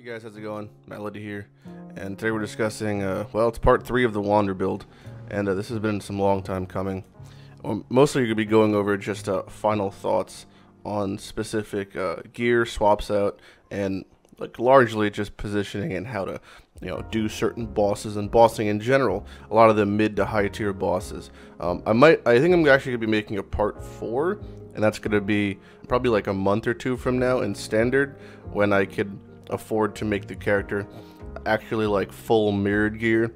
Hey guys, how's it going? Lighty here, and today we're discussing, well, it's part 3 of the Wander build, and this has been some long time coming. Mostly you're going to be going over just final thoughts on specific gear, swaps out, and like largely just positioning and how to, do certain bosses and bossing in general. A lot of the mid to high tier bosses. I think I'm actually going to be making a part 4, and that's going to be probably like a month or two from now in standard, when I could afford to make the character actually like full mirrored gear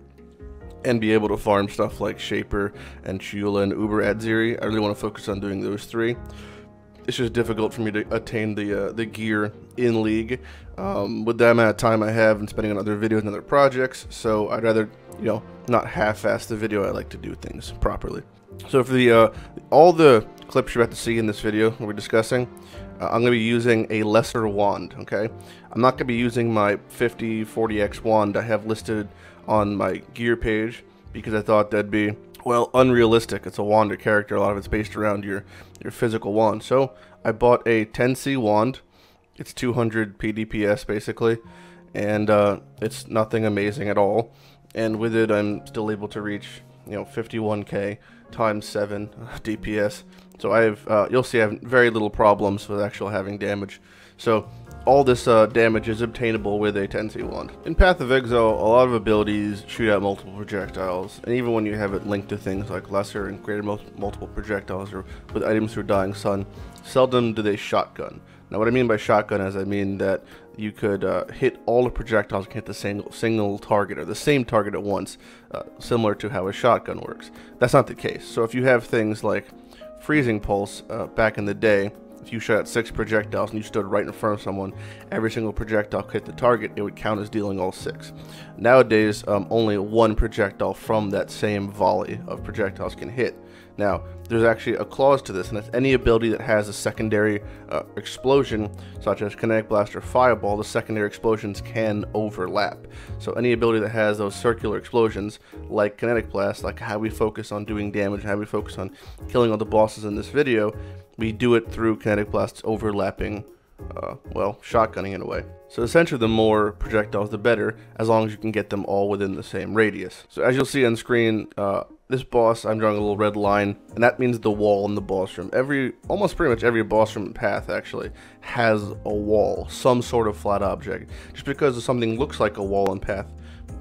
and be able to farm stuff like Shaper and Shula and Uber Adziri. I really want to focus on doing those 3. It's just difficult for me to attain the gear in League with the amount of time I have and spending on other videos and other projects, so I'd rather, not half-ass the video. I like to do things properly. So for the all the clips you're about to see in this video we're discussing, I'm going to be using a lesser wand, okay? I'm not going to be using my 5040x wand I have listed on my gear page, because I thought that'd be, well, unrealistic. It's a Wander character. A lot of it's based around your physical wand. So I bought a 10C wand. It's 200 PDPS basically, and it's nothing amazing at all. And with it, I'm still able to reach, 51k times 7 DPS. So I have, you'll see I have very little problems with actual having damage. So all this damage is obtainable with a 10C wand. In Path of Exile, a lot of abilities shoot out multiple projectiles, and even when you have it linked to things like lesser and greater multiple projectiles, or with items through Dying Sun, seldom do they shotgun. Now what I mean by shotgun is I mean that you could hit all the projectiles and hit the single target, or the same target at once, similar to how a shotgun works. That's not the case. So if you have things like Freezing Pulse back in the day, if you shot 6 projectiles and you stood right in front of someone, every single projectile hit the target, it would count as dealing all 6. Nowadays, only 1 projectile from that same volley of projectiles can hit. Now, there's actually a clause to this, and that's any ability that has a secondary explosion, such as Kinetic Blast or Fireball, the secondary explosions can overlap. So any ability that has those circular explosions, like Kinetic Blast, like how we focus on doing damage, how we focus on killing all the bosses in this video, we do it through Kinetic Blast's overlapping, well, shotgunning in a way. So essentially the more projectiles the better, as long as you can get them all within the same radius. So as you'll see on screen, this boss, I'm drawing a little red line, and that means the wall in the boss room. Almost pretty much every boss room path actually has a wall, some sort of flat object. Just because something looks like a wall in path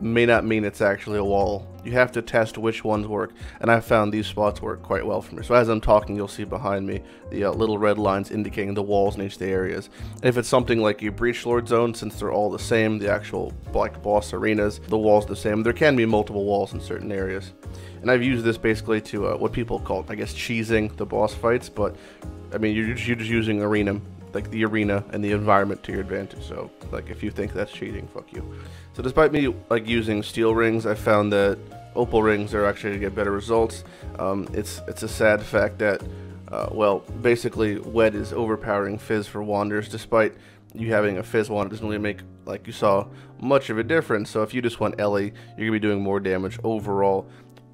may not mean it's actually a wall. You have to test which ones work, and I found these spots work quite well for me. So as I'm talking, you'll see behind me the little red lines indicating the walls in each of the areas. And if it's something like a Breach Lord zone, since they're all the same, the actual like boss arenas, the walls the same. There can be multiple walls in certain areas. And I've used this basically to what people call, I guess, cheesing the boss fights, but I mean, you're just using arena, like the arena and the environment to your advantage. So like if you think that's cheating, fuck you. So despite me like using steel rings, I found that opal rings are actually to get better results. It's a sad fact that well, basically Wed is overpowering Fizz for Wanders. Despite you having a Fizz wand, it doesn't really make, like you saw, much of a difference. So if you just want Ellie, you're gonna be doing more damage overall.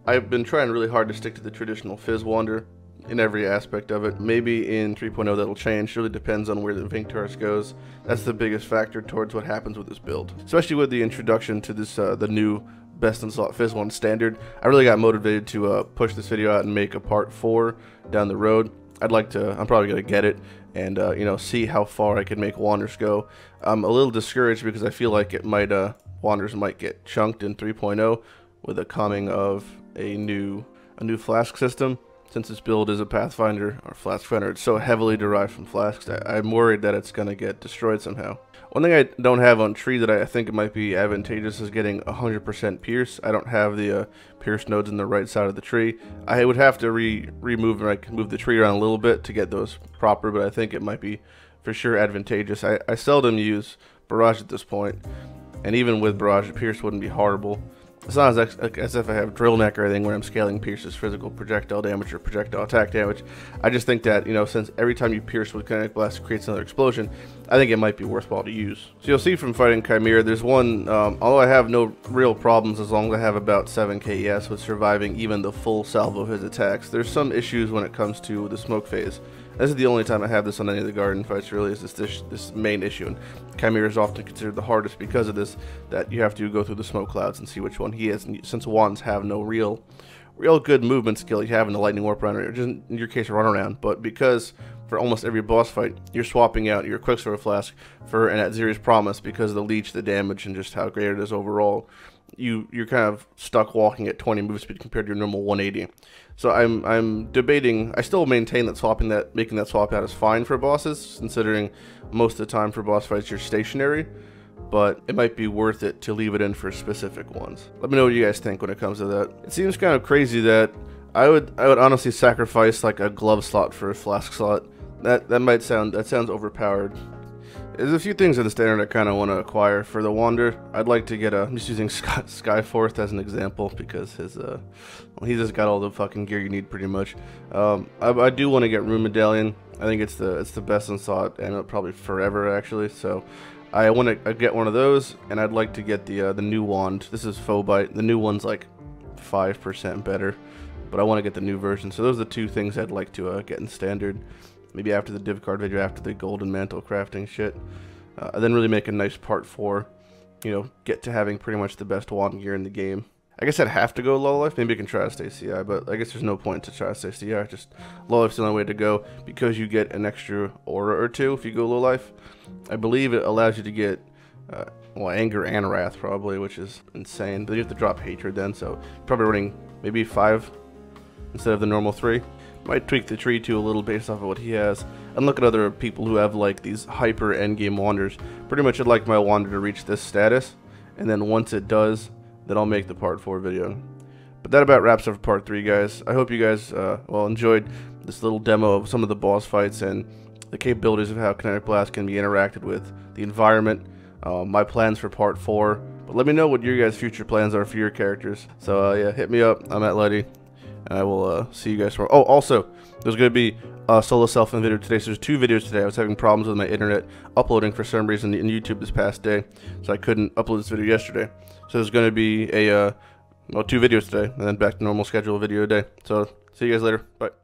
I've been trying really hard to stick to the traditional Fizz Wander in every aspect of it. Maybe in 3.0 that'll change. It really depends on where the Vinctars goes. That's the biggest factor towards what happens with this build. Especially with the introduction to this the new best in slot Fizz Wand standard. I really got motivated to push this video out and make a part 4 down the road. I'm probably gonna get it and see how far I can make Wanders go. I'm a little discouraged because I feel like Wanders might get chunked in 3.0 with the coming of a new flask system. Since this build is a Pathfinder or Flask Finder, it's so heavily derived from flasks, I'm worried that it's going to get destroyed somehow. One thing I don't have on Tree that I think it might be advantageous is getting 100% Pierce. I don't have the Pierce nodes in the right side of the tree. I would have to remove, or I can move the tree around a little bit to get those proper, but I think it might be for sure advantageous. I seldom use Barrage at this point, and even with Barrage, Pierce wouldn't be horrible. It's not as if I have Drill Neck or anything where I'm scaling Pierce's physical projectile damage or projectile attack damage. I just think that, since every time you Pierce with Kinetic Blast creates another explosion, I think it might be worthwhile to use. So you'll see from fighting Chimera, there's one, although I have no real problems as long as I have about 7 KES with surviving even the full salvo of his attacks, there's some issues when it comes to the smoke phase. This is the only time I have this on any of the garden fights, really, is this main issue. And Chimera is often considered the hardest because of this, that you have to go through the smoke clouds and see which one he is. And since wands have no real good movement skill, you have in the lightning warp around, or just in your case a run around, but because for almost every boss fight you're swapping out your quicksilver flask for an Atziri's Promise because of the leech, the damage, and just how great it is overall, you're kind of stuck walking at 20 move speed compared to your normal 180. So I'm debating. I still maintain that making that swap out is fine for bosses, considering most of the time for boss fights you're stationary, but it might be worth it to leave it in for specific ones. Let me know what you guys think when it comes to that. It seems kind of crazy that I would honestly sacrifice like a glove slot for a flask slot. That sounds overpowered. There's a few things in the standard I kind of want to acquire for the Wander. I'd like to get I'm just using Skyforth as an example because he just got all the fucking gear you need pretty much. I do want to get Rune Medallion. I think it's the best in slot and probably forever actually. So I want to get one of those, and I'd like to get the new wand. This is Phobite. The new one's like 5% better, but I want to get the new version. So those are the two things I'd like to get in standard. Maybe after the div card video, after the golden mantle crafting shit. And then really make a nice part 4. You know, get to having pretty much the best wand gear in the game. I guess I'd have to go low life. Maybe I can try to stay CI, but I guess there's no point to try to stay CI. Just low life's the only way to go because you get an extra aura or 2 if you go low life. I believe it allows you to get well, anger and wrath probably, which is insane. But you have to drop hatred then, so probably running maybe 5 instead of the normal 3. Might tweak the tree too a little based off of what he has, and look at other people who have like these hyper endgame wanders. Pretty much I'd like my wander to reach this status, and then once it does, then I'll make the part 4 video. But that about wraps up for part 3, guys. I hope you guys well enjoyed this little demo of some of the boss fights and the capabilities of how Kinetic Blast can be interacted with the environment, my plans for part 4. But let me know what your guys' future plans are for your characters. So yeah, hit me up. I'm at Lighty. And I will see you guys tomorrow. Oh, also, there's going to be a solo self-in video today. So there's 2 videos today. I was having problems with my internet uploading for some reason in YouTube this past day. So I couldn't upload this video yesterday. So there's going to be well, 2 videos today. And then back to normal schedule video a day. So see you guys later. Bye.